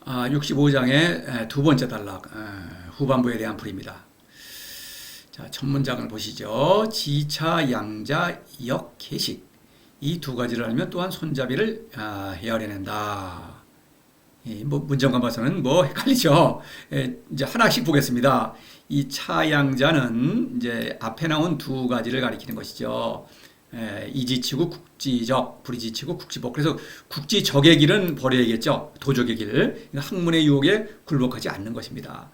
65장의 두 번째 단락, 후반부에 대한 풀이입니다. 자, 첫 문장을 보시죠. 지차, 양자, 역, 계식. 이 두 가지를 알면 또한 손잡이를 헤아려낸다. 문장만 봐서는 헷갈리죠. 이제 하나씩 보겠습니다. 이 차양자는 이제 앞에 나온 두 가지를 가리키는 것이죠. 이지치고 국지적, 불이지치고 국지복. 그래서 국지적의 길은 버려야겠죠. 도적의 길. 학문의 유혹에 굴복하지 않는 것입니다.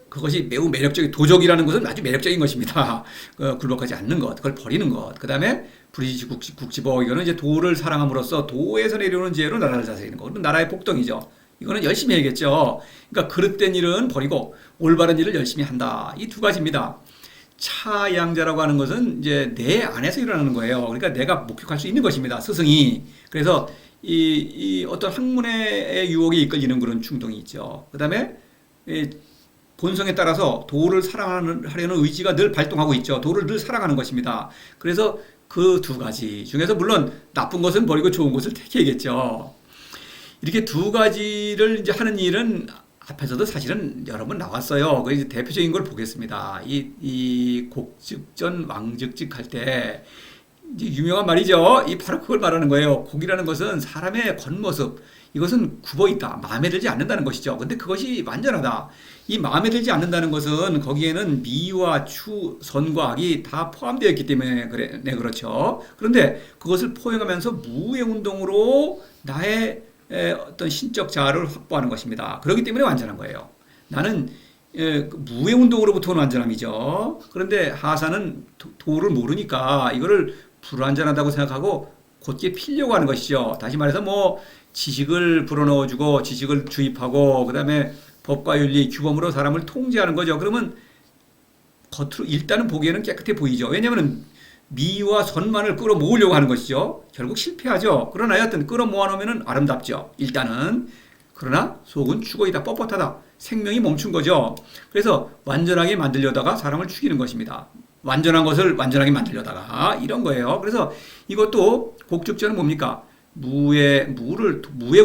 그것이 매우 매력적인, 도적이라는 것은 아주 매력적인 것입니다. 굴복하지 않는 것, 그걸 버리는 것. 그 다음에 불이지치고 국지복. 이거는 이제 도를 사랑함으로써 도에서 내려오는 지혜로 나라를 다스리는 것. 그건 나라의 복덕이죠. 이거는 열심히 해야겠죠. 그러니까 그릇된 일은 버리고 올바른 일을 열심히 한다. 이 두 가지입니다. 차양자라고 하는 것은 이제 내 안에서 일어나는 거예요. 그러니까 내가 목격할 수 있는 것입니다. 스승이. 그래서 이 어떤 학문의 유혹에 이끌리는 그런 충동이 있죠. 그 다음에 본성에 따라서 도를 사랑하려는 의지가 늘 발동하고 있죠. 도를 늘 사랑하는 것입니다. 그래서 그 두 가지 중에서 물론 나쁜 것은 버리고 좋은 것을 택해야겠죠. 이렇게 두 가지를 이제 하는 일은 앞에서도 사실은 여러 번 나왔어요. 그 대표적인 걸 보겠습니다. 이 곡즉전 왕즉직 할 때 유명한 말이죠. 이 바로 그걸 말하는 거예요. 곡이라는 것은 사람의 겉모습, 이것은 굽어 있다, 마음에 들지 않는다는 것이죠. 근데 그것이 완전하다. 이 마음에 들지 않는다는 것은 거기에는 미와 추, 선과 악이 다 포함되어 있기 때문에 그렇죠. 그런데 그것을 포용하면서 무의 운동으로 나의 어떤 신적 자아를 확보하는 것입니다. 그렇기 때문에 완전한 거예요. 나는 무의 운동으로부터는 완전함이죠. 그런데 하사는 도를 모르니까 이거를 불완전하다고 생각하고 곧게 필려고 하는 것이죠. 다시 말해서 지식을 불어넣어주고 지식을 주입하고 그 다음에 법과 윤리, 규범으로 사람을 통제하는 거죠. 그러면 겉으로 일단은 보기에는 깨끗해 보이죠. 왜냐하면 미와 선만을 끌어모으려고 하는 것이죠. 결국 실패하죠. 그러나 여하튼 끌어모아놓으면 아름답죠. 일단은. 그러나 속은 죽어있다, 뻣뻣하다. 생명이 멈춘 거죠. 그래서 완전하게 만들려다가 사람을 죽이는 것입니다. 완전한 것을 완전하게 만들려다가 이런 거예요. 그래서 이것도 곡즉전은 뭡니까? 무의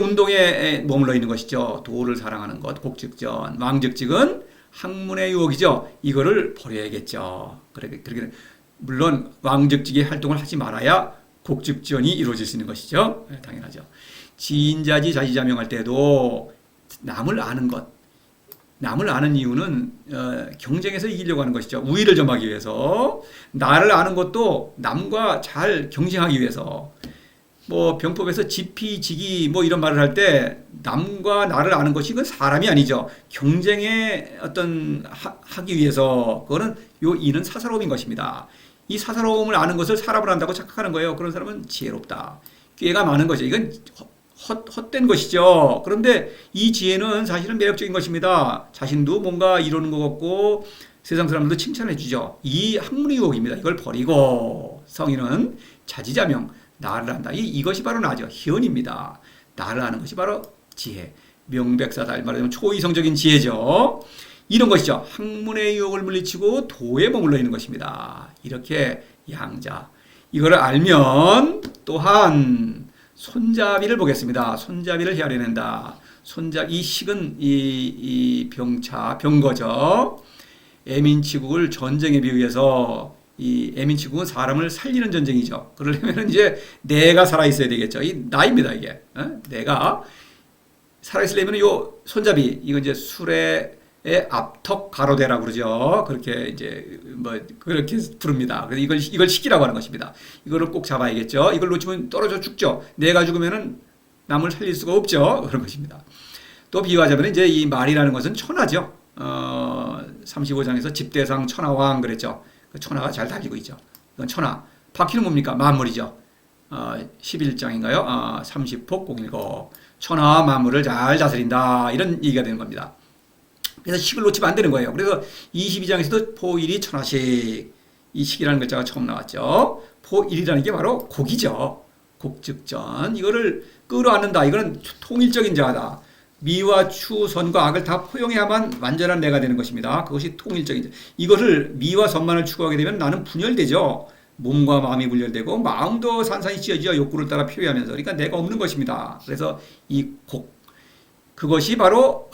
운동에 머물러 있는 것이죠. 도를 사랑하는 것, 곡즉전. 왕즉직은 학문의 유혹이죠. 이거를 버려야겠죠. 그렇게 물론 왕즉직의 활동을 하지 말아야 곡즉전이 이루어질 수 있는 것이죠. 당연하죠. 지인자지 자지자명할 때도 남을 아는 것, 남을 아는 이유는 경쟁에서 이기려고 하는 것이죠. 우위를 점하기 위해서. 나를 아는 것도 남과 잘 경쟁하기 위해서. 병법에서 지피지기 이런 말을 할 때 남과 나를 아는 것이 그건 사람이 아니죠. 경쟁에 하기 위해서. 그거는 이는 사사로움인 것입니다. 이 사사로움을 아는 것을 사람을 안다고 착각하는 거예요. 그런 사람은 지혜롭다. 꾀가 많은 거죠. 이건 헛된 것이죠. 그런데 이 지혜는 사실은 매력적인 것입니다. 자신도 뭔가 이루는 것 같고 세상 사람들도 칭찬해 주죠. 이 학문의 유혹입니다. 이걸 버리고 성인은 자지자명, 나를 안다. 이것이 바로 나죠. 희언입니다. 나를 아는 것이 바로 지혜. 명백사달 말하자면 초이성적인 지혜죠. 이런 것이죠. 학문의 유혹을 물리치고 도에 머물러 있는 것입니다. 이렇게 양자. 이거를 알면 또한 손잡이를 보겠습니다. 손잡이를 헤아려낸다. 이 식은 이 병거죠. 애민치국을 전쟁에 비유해서 이 애민치국은 사람을 살리는 전쟁이죠. 그러려면 이제 내가 살아있어야 되겠죠. 이 나입니다, 이게. 내가 살아있으려면 요 손잡이, 이건 이제 술의 앞턱 가로대라고 그러죠. 그렇게 이제 그렇게 부릅니다. 그래서 이걸 식기라고 하는 것입니다. 이거를 꼭 잡아야겠죠. 이걸 놓치면 떨어져 죽죠. 내가 죽으면은 남을 살릴 수가 없죠. 그런 것입니다. 또 비유하자면 이제 이 말이라는 것은 천하죠. 35장에서 집대상 천하왕 그랬죠. 그 천하가 잘 달리고 있죠. 이건 천하. 바퀴는 뭡니까? 만물이죠. 11장인가요? 30폭 공일거. 천하와 만물을 잘 다스린다. 이런 얘기가 되는 겁니다. 그래서 식을 놓치면 안 되는 거예요. 그래서 22장에서도 포일이 천하식. 이 식이라는 글자가 처음 나왔죠. 포일이라는 게 바로 곡이죠. 곡즉전. 이거를 끌어안는다. 이거는 통일적인 자다. 미와 추, 선과 악을 다 포용해야만 완전한 내가 되는 것입니다. 그것이 통일적인 자. 이것을 미와 선만을 추구하게 되면 나는 분열되죠. 몸과 마음이 분열되고 마음도 산산이 찢어지죠. 욕구를 따라 필요하면서. 그러니까 내가 없는 것입니다. 그래서 이 곡, 그것이 바로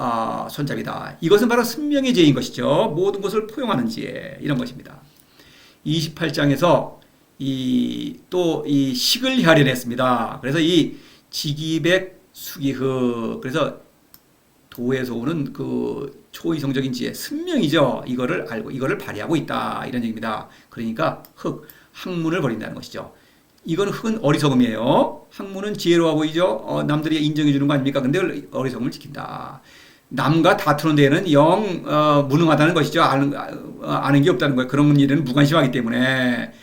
손잡이다. 이것은 바로 승명의 지혜인 것이죠. 모든 것을 포용하는 지혜 이런 것입니다. 28장에서 또 이 식을 헤아려냈습니다. 그래서 이 지기백 수기흑, 그래서 도에서 오는 그 초이성적인 지혜, 승명이죠. 이거를 알고 이거를 발휘하고 있다 이런 얘기입니다. 그러니까 학문을 버린다는 것이죠. 이건 흑은 어리석음이에요. 학문은 지혜로워 보이죠. 남들이 인정해 주는 거 아닙니까? 근데 어리석음을 지킨다. 남과 다투는 데에는 무능하다는 것이죠. 아는 게 없다는 거예요. 그런 일에는 무관심하기 때문에.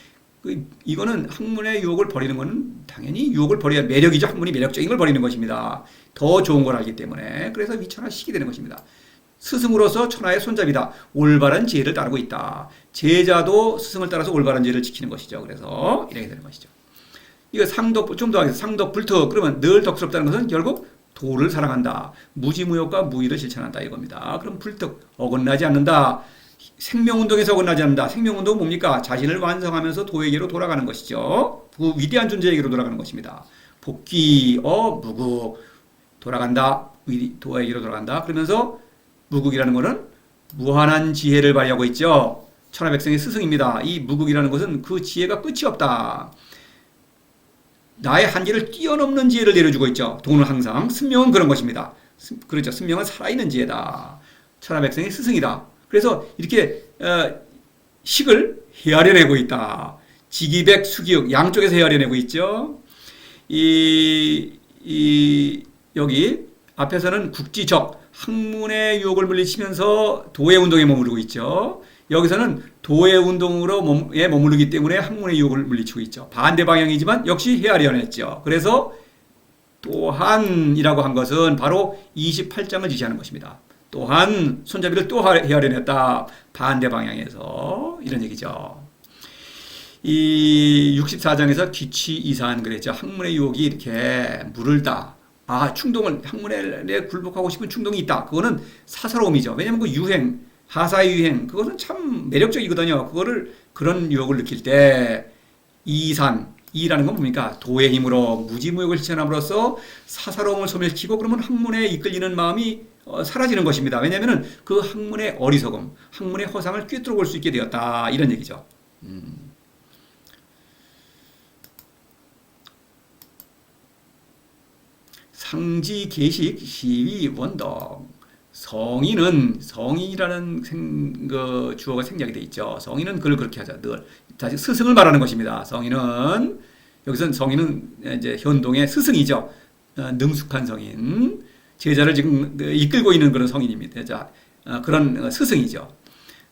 이거는 학문의 유혹을 버리는 것은 당연히 유혹을 버려야 매력이죠. 학문이 매력적인 걸 버리는 것입니다. 더 좋은 걸 알기 때문에. 그래서 위천하시게 되는 것입니다. 스승으로서 천하의 손잡이다. 올바른 지혜를 따르고 있다. 제자도 스승을 따라서 올바른 지혜를 지키는 것이죠. 그래서 이렇게 되는 것이죠. 이거 좀 더 하겠습니다. 상덕불특. 그러면 늘 덕스럽다는 것은 결국 도를 사랑한다. 무지무욕과 무의를 실천한다 이겁니다. 그럼 불특, 어긋나지 않는다. 생명운동에서 어긋나지 않는다. 생명운동은 뭡니까? 자신을 완성하면서 도에게로 돌아가는 것이죠. 그 위대한 존재에게로 돌아가는 것입니다. 복귀, 무국, 돌아간다. 도에게로 돌아간다. 그러면서 무국이라는 것은 무한한 지혜를 발휘하고 있죠. 천하백성의 스승입니다. 이 무국이라는 것은 그 지혜가 끝이 없다. 나의 한계를 뛰어넘는 지혜를 내려주고 있죠. 도는 항상. 승명은 그런 것입니다. 그렇죠. 승명은 살아있는 지혜다. 천하백성의 스승이다. 그래서 이렇게 식을 헤아려내고 있다. 지기백, 수기역 양쪽에서 헤아려내고 있죠. 여기 앞에서는 국지적, 학문의 유혹을 물리치면서 도의 운동에 머무르고 있죠. 여기서는 도의 운동으로에 머무르기 때문에 학문의 유혹을 물리치고 있죠. 반대 방향이지만 역시 헤아려냈죠. 그래서 또한이라고 한 것은 바로 28장을 지시하는 것입니다. 또한 손잡이를 또 헤아려냈다. 반대 방향에서 이런 얘기죠. 이 64장에서 귀취이산 그랬죠. 학문의 유혹이 이렇게 물을 다. 학문에 굴복하고 싶은 충동이 있다. 그거는 사사로움이죠. 왜냐하면 그 유행, 하사의 유행, 그것은 참 매력적이거든요. 그런 유혹을 느낄 때 이라는 건 뭡니까? 도의 힘으로 무지무욕을 실천함으로써 사사로움을 소멸시키고 그러면 학문에 이끌리는 마음이 사라지는 것입니다. 왜냐하면 그 학문의 어리석음, 학문의 허상을 꿰뚫어 볼 수 있게 되었다. 이런 얘기죠. 상지, 계식, 시위, 원덕. 성인이라는 주어가 생략이 되어 있죠. 성인은 그걸 그렇게 하자. 늘. 다시 스승을 말하는 것입니다. 성인은 이제 현동의 스승이죠. 능숙한 성인. 제자를 지금 이끌고 있는 그런 성인입니다. 그런 스승이죠.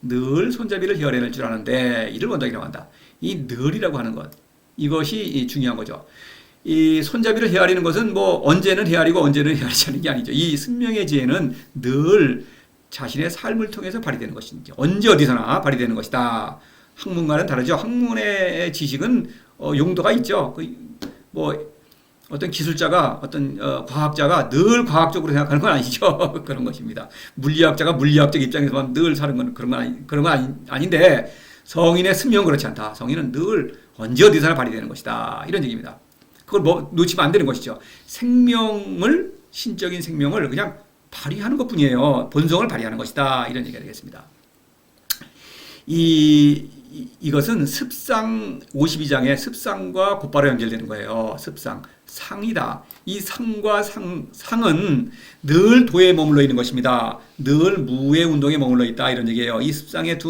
늘 손잡이를 헤아려낼 줄 아는데 이를 원덕이라고 한다. 이 늘이라고 하는 것. 이것이 중요한 거죠. 이 손잡이를 헤아리는 것은 언제는 헤아리고 언제는 헤아리지 않는 게 아니죠. 이 승명의 지혜는 늘 자신의 삶을 통해서 발휘되는 것이죠. 언제 어디서나 발휘되는 것이다. 학문과는 다르죠. 학문의 지식은 용도가 있죠. 어떤 기술자가 과학자가 늘 과학적으로 생각하는 건 아니죠. 그런 것입니다. 물리학자가 물리학적 입장에서만 늘 사는 건 그런 건 아닌데 성인의 승명은 그렇지 않다. 성인은 늘 언제 어디서나 발휘되는 것이다. 이런 얘기입니다. 그걸 놓치면 안 되는 것이죠. 신적인 생명을 그냥 발휘하는 것 뿐이에요. 본성을 발휘하는 것이다. 이런 얘기가 되겠습니다. 이것은 습상 52장의 습상과 곧바로 연결되는 거예요. 습상. 상이다. 이 상과 상은 늘 도에 머물러 있는 것입니다. 늘 무의 운동에 머물러 있다. 이런 얘기예요. 이 습상의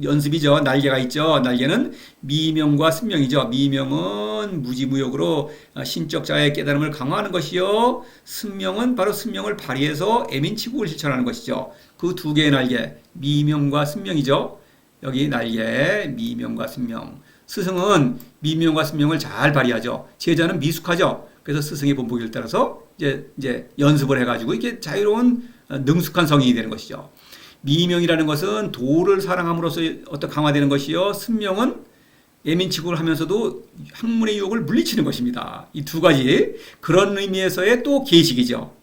연습이죠. 날개가 있죠. 날개는 미명과 승명이죠. 미명은 무지무욕으로 신적 자의 깨달음을 강화하는 것이요. 승명은 바로 승명을 발휘해서 애민치국을 실천하는 것이죠. 그 두 개의 날개, 미명과 승명이죠. 여기 날개, 미명과 승명. 스승은 미명과 승명을 잘 발휘하죠. 제자는 미숙하죠. 그래서 스승의 본보기를 따라서 이제 연습을 해가지고 이게 자유로운 능숙한 성인이 되는 것이죠. 미명이라는 것은 도를 사랑함으로써 강화되는 것이요. 승명은 예민치국을 하면서도 학문의 유혹을 물리치는 것입니다. 이 두 가지 그런 의미에서의 또 계식이죠.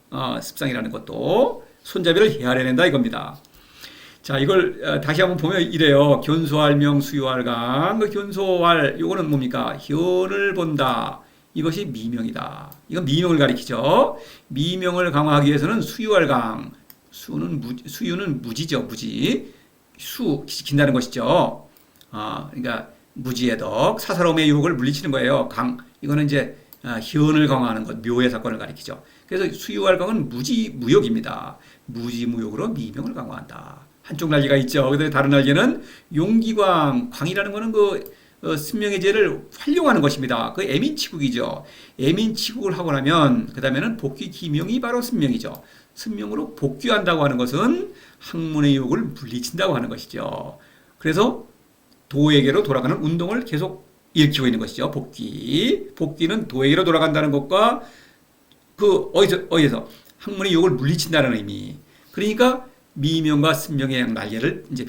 습상이라는 것도 손잡이를 헤아려낸다 이겁니다. 자, 이걸 다시 한번 보면 이래요. 견소할 명 수요할 강. 그 견소할 요거는 뭡니까? 현을 본다. 이것이 미명이다. 이건 미명을 가리키죠. 미명을 강화하기 위해서는 수유할강. 수유는 무지죠. 무지. 지킨다는 것이죠. 그러니까 무지의 덕, 사사로움의 유혹을 물리치는 거예요. 이거는 이제 현을 강화하는 것, 묘의 사건을 가리키죠. 그래서 수유할강은 무지무욕입니다. 무지무욕으로 미명을 강화한다. 한쪽 날개가 있죠. 그런데 다른 날개는 용기광, 광이라는 거는 신명의 죄를 활용하는 것입니다. 그 애민치국이죠. 애민치국을 하고 나면 그 다음에는 복귀 기명이 바로 신명이죠. 신명으로 복귀한다고 하는 것은 학문의 유혹을 물리친다고 하는 것이죠. 그래서 도에게로 돌아가는 운동을 계속 일으키고 있는 것이죠. 복귀는 도에게로 돌아간다는 것과 어디서 학문의 유혹을 물리친다는 의미. 그러니까 미명과 신명의 날개를 이제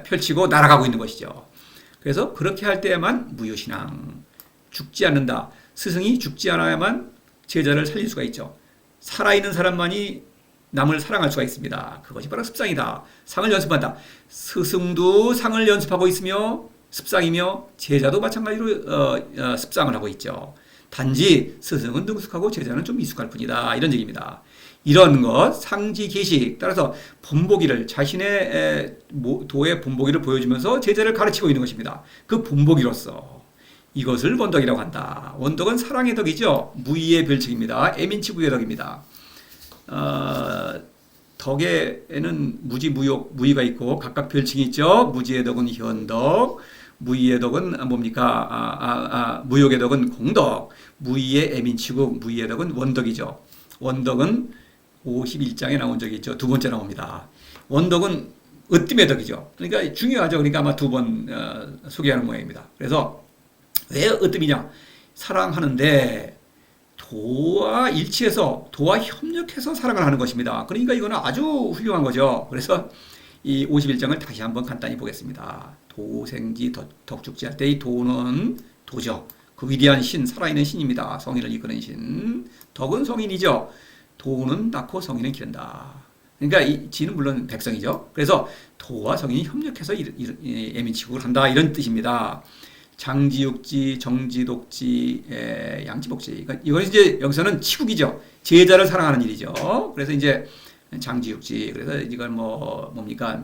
펼치고 날아가고 있는 것이죠. 그래서 그렇게 할 때에만 무효신앙, 죽지 않는다. 스승이 죽지 않아야만 제자를 살릴 수가 있죠. 살아있는 사람만이 남을 사랑할 수가 있습니다. 그것이 바로 습상이다. 상을 연습한다. 스승도 상을 연습하고 있으며 습상이며 제자도 마찬가지로 습상을 하고 있죠. 단지 스승은 능숙하고 제자는 좀 미숙할 뿐이다. 이런 얘기입니다. 이런 것, 상지 계식, 따라서 본보기를 자신의 도의 본보기를 보여주면서 제자를 가르치고 있는 것입니다. 그 본보기로서 이것을 원덕이라고 한다. 원덕은 사랑의 덕이죠. 무의의 별칭입니다. 애민치국의 덕입니다. 덕에는 무지, 무욕, 무의가 있고 각각 별칭이 있죠. 무지의 덕은 현덕, 무의의 덕은 뭡니까? 무욕의 덕은 공덕, 무의의 애민치국, 무의의 덕은 원덕이죠. 원덕은 51장에 나온 적이 있죠. 두 번째 나옵니다. 원덕은 으뜸의 덕이죠. 그러니까 중요하죠. 그러니까 아마 두 번 소개하는 모양입니다. 그래서 왜 으뜸이냐? 사랑하는데 도와 일치해서 도와 협력해서 사랑을 하는 것입니다. 그러니까 이거는 아주 훌륭한 거죠. 그래서 이 51장을 다시 한번 간단히 보겠습니다. 도생지 덕죽지 할 때 이 도는 도죠. 그 위대한 신, 살아있는 신입니다. 성인을 이끄는 신. 덕은 성인이죠. 도는 낳고 성인은 기른다. 그러니까 이 지는 물론 백성이죠. 그래서 도와 성인이 협력해서 애민치국을 한다. 이런 뜻입니다. 장지육지, 정지독지, 양지복지. 그러니까 이건 이제 여기서는 치국이죠. 제자를 사랑하는 일이죠. 그래서 이제 장지육지. 그래서 이건 뭡니까?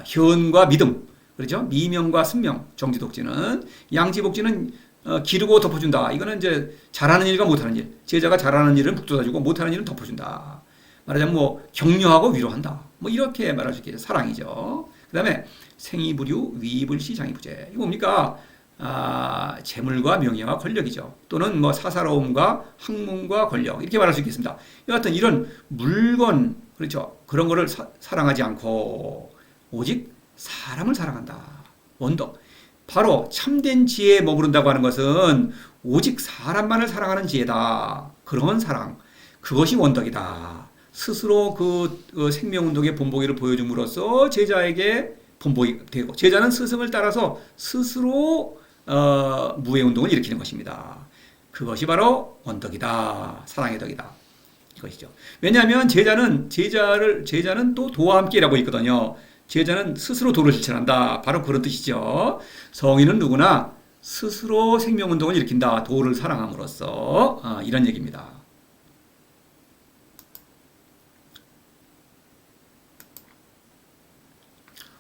현과 믿음. 그렇죠? 미명과 신명. 정지독지는 양지복지는 기르고 덮어준다. 이거는 이제 잘하는 일과 못하는 일. 제자가 잘하는 일은 북돋아주고 못하는 일은 덮어준다. 말하자면 격려하고 위로한다. 이렇게 말할 수 있겠죠. 사랑이죠. 그 다음에 생이부류, 위불시, 장이부재. 이거 뭡니까? 재물과 명예와 권력이죠. 또는 사사로움과 학문과 권력. 이렇게 말할 수 있겠습니다. 여하튼 이런 물건, 그렇죠. 그런 거를 사랑하지 않고 오직 사람을 사랑한다. 원덕. 바로 참된 지혜에 머무른다고 하는 것은 오직 사람만을 사랑하는 지혜다. 그런 사랑. 그것이 원덕이다. 스스로 그 생명운동의 본보기를 보여줌으로써 제자에게 본보기 되고, 제자는 스승을 따라서 스스로 무해운동을 일으키는 것입니다. 그것이 바로 원덕이다. 사랑의 덕이다. 이것이죠. 왜냐하면 제자는 또 도와 함께 일하고 있거든요. 제자는 스스로 도를 실천한다. 바로 그런 뜻이죠. 성인은 누구나 스스로 생명운동을 일으킨다. 도를 사랑함으로써 이런 얘기입니다.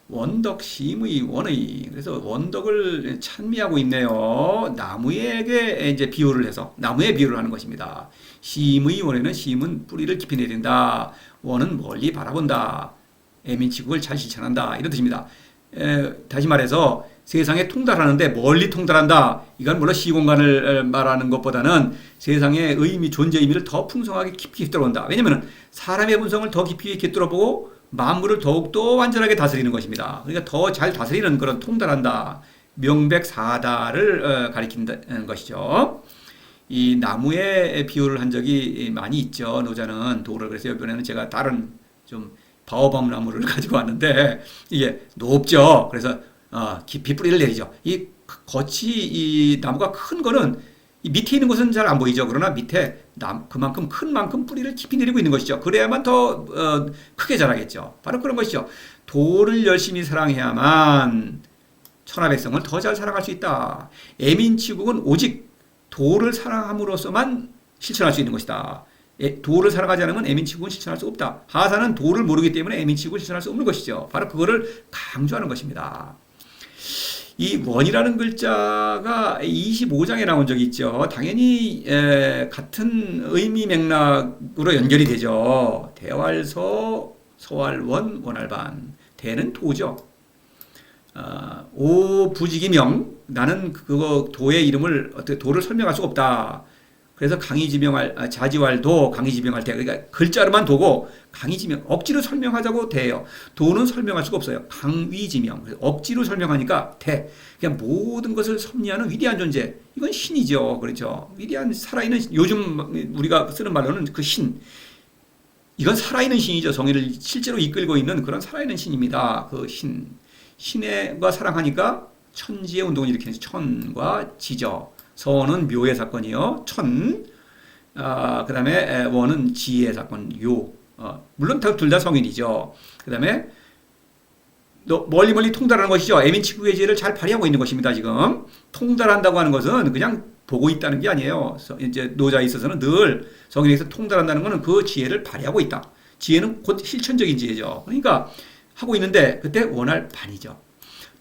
원덕 심의 원의. 그래서 원덕을 찬미하고 있네요. 나무에게 이제 비유를 해서 나무에 비유를 하는 것입니다. 심의 원에는 심은 뿌리를 깊이 내린다. 원은 멀리 바라본다. 애민치국을 잘 실천한다. 이런 뜻입니다. 다시 말해서 세상에 통달하는데 멀리 통달한다. 이건 물론 시공간을 말하는 것보다는 세상의 의미, 존재 의미를 더 풍성하게 깊이 깃들어본다. 왜냐하면 사람의 본성을 더 깊이 깃들어보고 만물을 더욱더 완전하게 다스리는 것입니다. 그러니까 더 잘 다스리는 그런 통달한다. 명백사다를 가리킨다는 것이죠. 이 나무에 비유를 한 적이 많이 있죠. 노자는 도를. 그래서 이번에는 제가 다른 좀 바오밤 나무를 가지고 왔는데 이게 높죠. 그래서 깊이 뿌리를 내리죠. 이 나무가 큰 거는 이 밑에 있는 것은 잘 안 보이죠. 그러나 밑에 그만큼 큰 만큼 뿌리를 깊이 내리고 있는 것이죠. 그래야만 더 크게 자라겠죠. 바로 그런 것이죠. 도를 열심히 사랑해야만 천하백성을 더 잘 사랑할 수 있다. 애민치국은 오직 도를 사랑함으로써만 실천할 수 있는 것이다. 도를 사랑하지 않으면 애민치국은 실천할 수 없다. 하사는 도를 모르기 때문에 애민치국을 실천할 수 없는 것이죠. 바로 그거를 강조하는 것입니다. 이 원이라는 글자가 25장에 나온 적이 있죠. 당연히 같은 의미 맥락으로 연결이 되죠. 대활서, 소활원, 원활반. 대는 도죠. 오부지기명, 나는 그거 도의 이름을 어떻게 도를 설명할 수가 없다. 그래서 강의지명할 자지활도 강의지명할 대, 그러니까 글자로만 도고 강의지명 억지로 설명하자고 대예요. 도는 설명할 수가 없어요. 강위지명, 억지로 설명하니까 대. 그냥 모든 것을 섭리하는 위대한 존재. 이건 신이죠, 그렇죠? 위대한 살아있는, 요즘 우리가 쓰는 말로는 그 신. 이건 살아있는 신이죠. 성인을 실제로 이끌고 있는 그런 살아있는 신입니다. 그 신. 신과 사랑하니까 천지의 운동을 일으키는 천과 지죠. 서는 묘의 사건이요. 천. 그 다음에 원은 지의 사건. 요. 물론 둘 다 성인이죠. 그 다음에 멀리 통달하는 것이죠. 애민치국의 지혜를 잘 발휘하고 있는 것입니다. 지금 통달한다고 하는 것은 그냥 보고 있다는 게 아니에요. 이제 노자에 있어서는 늘 성인에서 통달한다는 것은 그 지혜를 발휘하고 있다. 지혜는 곧 실천적인 지혜죠. 그러니까 하고 있는데 그때 원할 반이죠.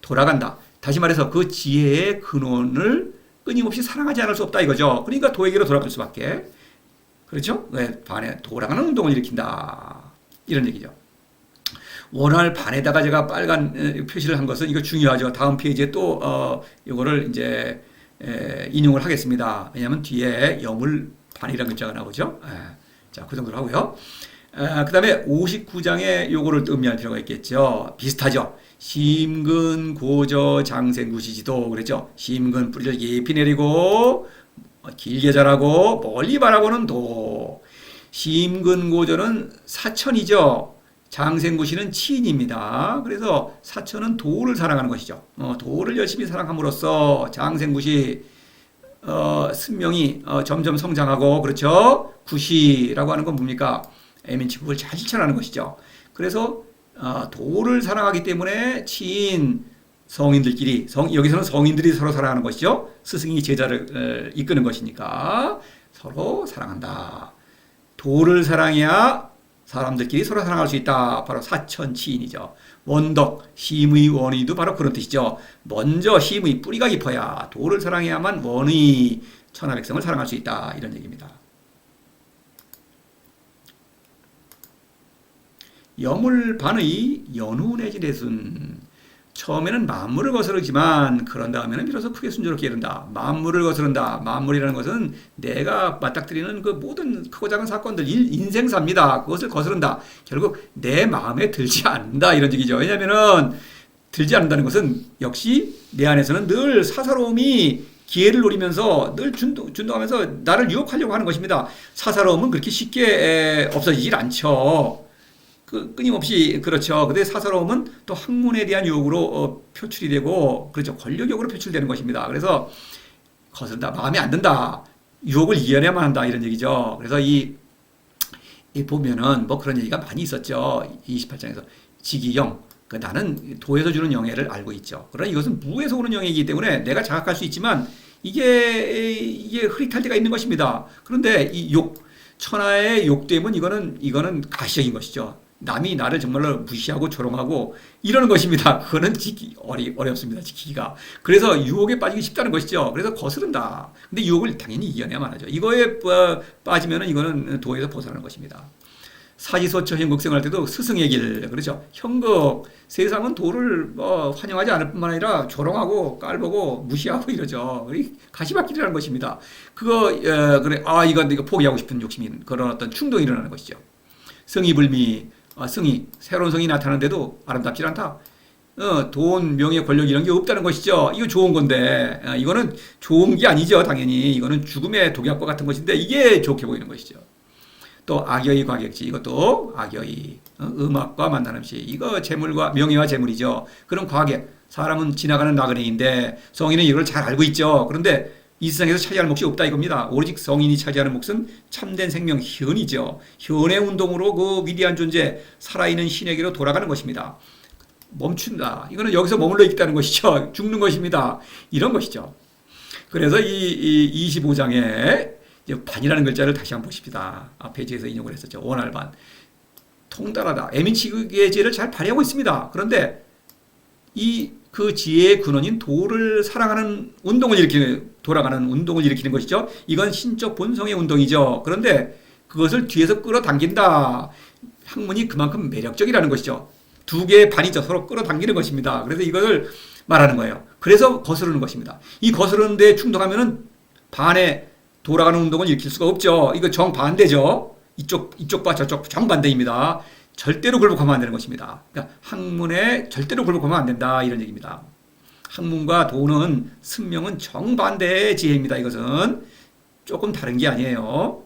돌아간다. 다시 말해서 그 지혜의 근원을 끊임없이 사랑하지 않을 수 없다 이거죠. 그러니까 도에게로 돌아갈 수밖에. 그렇죠? 왜 반에 돌아가는 운동을 일으킨다. 이런 얘기죠. 원활 반에다가 제가 빨간 표시를 한 것은 이거 중요하죠. 다음 페이지에 또 이거를 이제 인용을 하겠습니다. 왜냐하면 뒤에 여물 반이라는 글자가 나오죠. 자, 그 정도로 하고요. 그 다음에 59장에 요거를 의미할 필요가 있겠죠. 비슷하죠. 심근 고저 장생구시지도 그랬죠. 심근 뿌리를 깊이 내리고 길게 자라고 멀리 바라보는 도. 심근 고저는 사천이죠. 장생구시는 치인입니다. 그래서 사천은 도를 사랑하는 것이죠. 도를 열심히 사랑함으로써 장생구시 승명이 점점 성장하고 그렇죠. 구시라고 하는 건 뭡니까? 애민치국을 잘 실천하는 것이죠. 그래서 도를 사랑하기 때문에 치인 성인들끼리 여기서는 성인들이 서로 사랑하는 것이죠. 스승이 제자를 이끄는 것이니까 서로 사랑한다. 도를 사랑해야 사람들끼리 서로 사랑할 수 있다. 바로 사천치인이죠. 원덕, 심의, 원의도 바로 그런 뜻이죠. 먼저 심의, 뿌리가 깊어야 도를 사랑해야만 원의, 천하백성을 사랑할 수 있다. 이런 얘기입니다. 여물반의 연후내지대순. 처음에는 만물을 거스르지만 그런 다음에는 비로소 크게 순조롭게 이른다. 만물을 거스른다. 만물이라는 것은 내가 맞닥뜨리는 그 모든 크고 작은 사건들 인생사입니다. 그것을 거스른다. 결국 내 마음에 들지 않는다. 이런 얘기죠. 왜냐하면은 들지 않는다는 것은 역시 내 안에서는 늘 사사로움이 기회를 노리면서 늘 준동하면서 나를 유혹하려고 하는 것입니다. 사사로움은 그렇게 쉽게 없어지질 않죠. 끊임없이 그렇죠. 근데 사사로움은 또 학문에 대한 유혹으로 표출이 되고 그렇죠. 권력욕으로 표출되는 것입니다. 그래서 거스른다. 마음에 안 든다. 유혹을 이겨내야만 한다. 이런 얘기죠. 그래서 이 보면은 뭐 그런 얘기가 많이 있었죠. 28장에서 지기영. 나는 도에서 주는 영예를 알고 있죠. 그러나 이것은 무에서 오는 영예이기 때문에 내가 자각할 수 있지만 이게 흐릿할 때가 있는 것입니다. 그런데 이 천하의 욕됨은 이거는 가시적인 것이죠. 남이 나를 정말로 무시하고 조롱하고 이러는 것입니다. 그거는 지키기 어렵습니다. 지키기가. 그래서 유혹에 빠지기 쉽다는 것이죠. 그래서 거스른다. 근데 유혹을 당연히 이겨내야만 하죠. 이거에 빠지면은 이거는 도에서 벗어나는 것입니다. 사지소처 형극생활 때도 스승의 길, 그렇죠. 형극, 세상은 도를 환영하지 않을 뿐만 아니라 조롱하고 깔보고 무시하고 이러죠. 가시밭길이라는 것입니다. 그래, 이거 포기하고 싶은 욕심이, 그런 어떤 충동이 일어나는 것이죠. 성의불미, 성의, 새로운 성이 나타나는데도 아름답지 않다. 돈, 명예, 권력 이런 게 없다는 것이죠. 이거 좋은 건데, 이거는 좋은 게 아니죠. 당연히. 이거는 죽음의 독약과 같은 것인데, 이게 좋게 보이는 것이죠. 또 악여의 과격지, 이것도 악여의, 음악과 만나는 시, 이거 재물과 명예와 재물이죠. 그런 과격, 사람은 지나가는 나그네인데 성인은 이걸 잘 알고 있죠. 그런데 이 세상에서 차지할 몫이 없다 이겁니다. 오직 성인이 차지하는 몫은 참된 생명 현이죠. 현의 운동으로 그 위대한 존재, 살아있는 신에게로 돌아가는 것입니다. 멈춘다. 이거는 여기서 머물러 있다는 것이죠. 죽는 것입니다. 이런 것이죠. 그래서 이 25장에 반이라는 글자를 다시 한번 보십시다. 앞에 제에서 인용을 했었죠. 원활반. 통달하다. 애민치의 지혜를 잘 발휘하고 있습니다. 그런데 그 지혜의 근원인 도를 사랑하는 운동을 돌아가는 운동을 일으키는 것이죠. 이건 신적 본성의 운동이죠. 그런데 그것을 뒤에서 끌어당긴다. 학문이 그만큼 매력적이라는 것이죠. 두 개의 반이죠. 서로 끌어당기는 것입니다. 그래서 이것을 말하는 거예요. 그래서 거스르는 것입니다. 이 거스르는 데 충동하면은 반에 돌아가는 운동을 일으킬 수가 없죠. 이거 정반대죠. 이쪽과 저쪽 정반대입니다. 절대로 굴복하면 안 되는 것입니다. 그러니까 학문에 절대로 굴복하면 안 된다. 이런 얘기입니다. 학문과 도는 승명은 정반대의 지혜입니다. 이것은 조금 다른 게 아니에요.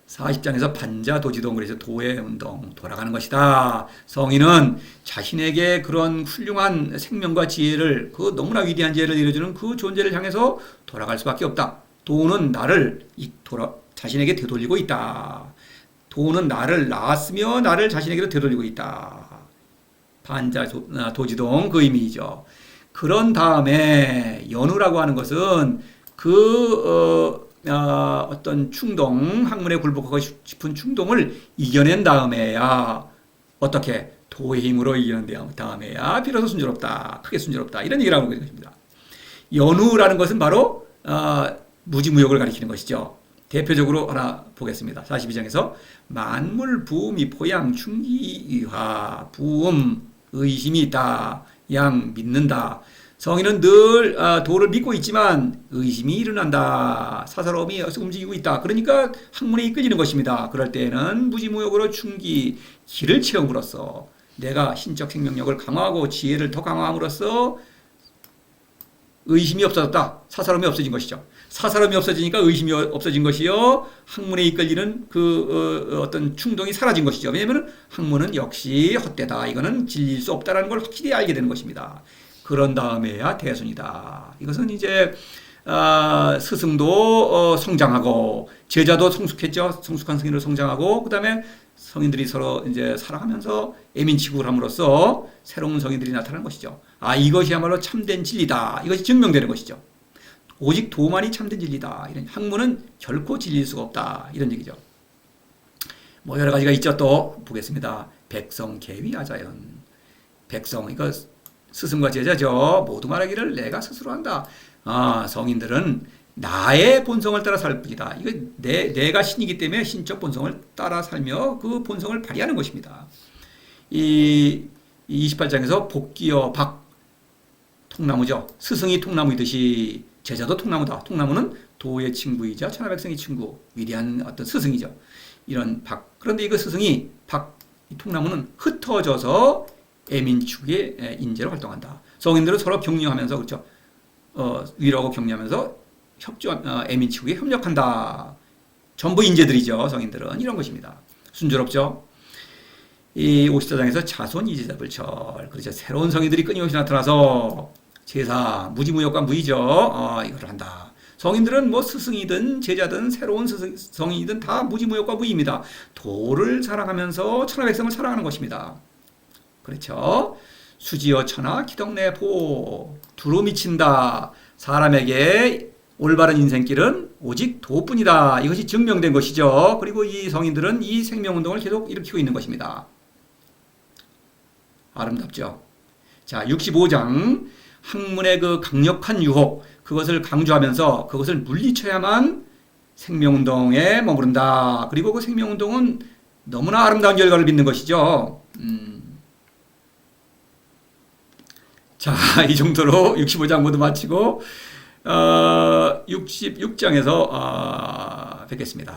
40장에서 반자도지동, 그래서 도의 운동, 돌아가는 것이다. 성인은 자신에게 그런 훌륭한 생명과 지혜를, 그 너무나 위대한 지혜를 이루어주는 그 존재를 향해서 돌아갈 수밖에 없다. 도는 나를 자신에게 되돌리고 있다. 도는 나를 낳았으며 나를 자신에게로 되돌리고 있다. 반자도지동 그 의미이죠. 그런 다음에 연우라고 하는 것은 어떤 충동, 학문에 굴복하고 싶은 충동을 이겨낸 다음에야 어떻게 도의 힘으로 이겨낸 다음에야 비로소 순조롭다, 크게 순조롭다 이런 얘기를 하고 있는 것입니다. 연우라는 것은 바로 무지무욕을 가리키는 것이죠. 대표적으로 하나 보겠습니다. 42장에서 만물 부음이 포양 충기화 부음 의심이 있다. 양 믿는다. 성인은 늘 도를 믿고 있지만 의심이 일어난다. 사사로움이 움직이고 있다. 그러니까 학문에 이끌리는 것입니다. 그럴 때에는 무지무욕으로 충기 기를 채움으로써 내가 신적 생명력을 강화하고 지혜를 더 강화함으로써 의심이 없어졌다. 사사로움이 없어진 것이죠. 사사로움이 없어지니까 의심이 없어진 것이요. 학문에 이끌리는 어떤 충동이 사라진 것이죠. 왜냐하면 학문은 역시 헛되다. 이거는 진리일 수 없다라는 걸 확실히 알게 되는 것입니다. 그런 다음에야 대순이다. 이것은 이제 스승도 성장하고 제자도 성숙했죠. 성숙한 성인으로 성장하고 그다음에 성인들이 서로 이제 살아가면서 애민치구를 함으로써 새로운 성인들이 나타나는 것이죠. 이것이야말로 참된 진리다. 이것이 증명되는 것이죠. 오직 도만이 참된 진리다. 이런 학문은 결코 진리일 수가 없다. 이런 얘기죠. 뭐 여러 가지가 있죠. 또 보겠습니다. 백성 계위하자연. 백성 이거 스승과 제자죠. 모두 말하기를 내가 스스로 한다. 성인들은 나의 본성을 따라 살 뿐이다. 이거 내가 신이기 때문에 신적 본성을 따라 살며 그 본성을 발휘하는 것입니다. 이 28장에서 복기여 박 통나무죠. 스승이 통나무이듯이 제자도 통나무다. 통나무는 도의 친구이자 천하백성의 친구, 위대한 어떤 스승이죠. 이런 박. 그런데 이거 스승이 이 통나무는 흩어져서 애민축의 인재로 활동한다. 성인들은 서로 격려하면서 그렇죠. 위로하고 격려하면서 애민축에 협력한다. 전부 인재들이죠. 성인들은 이런 것입니다. 순조롭죠. 이 54장에서 자손 이제자불철. 그렇죠. 새로운 성인들이 끊임없이 나타나서 제사, 무지무욕과 무의죠. 이걸 한다. 성인들은 뭐 스승이든 제자든 새로운 성인이든 다 무지무욕과 무의입니다. 도를 사랑하면서 천하백성을 사랑하는 것입니다. 그렇죠. 수지어 천하 기덕내보 두루 미친다. 사람에게 올바른 인생길은 오직 도뿐이다. 이것이 증명된 것이죠. 그리고 이 성인들은 이 생명운동을 계속 일으키고 있는 것입니다. 아름답죠. 자, 65장 학문의 그 강력한 유혹 그것을 강조하면서 그것을 물리쳐야만 생명운동에 머무른다. 그리고 그 생명운동은 너무나 아름다운 결과를 빚는 것이죠. 자, 이 정도로 65장 모두 마치고 66장에서 뵙겠습니다.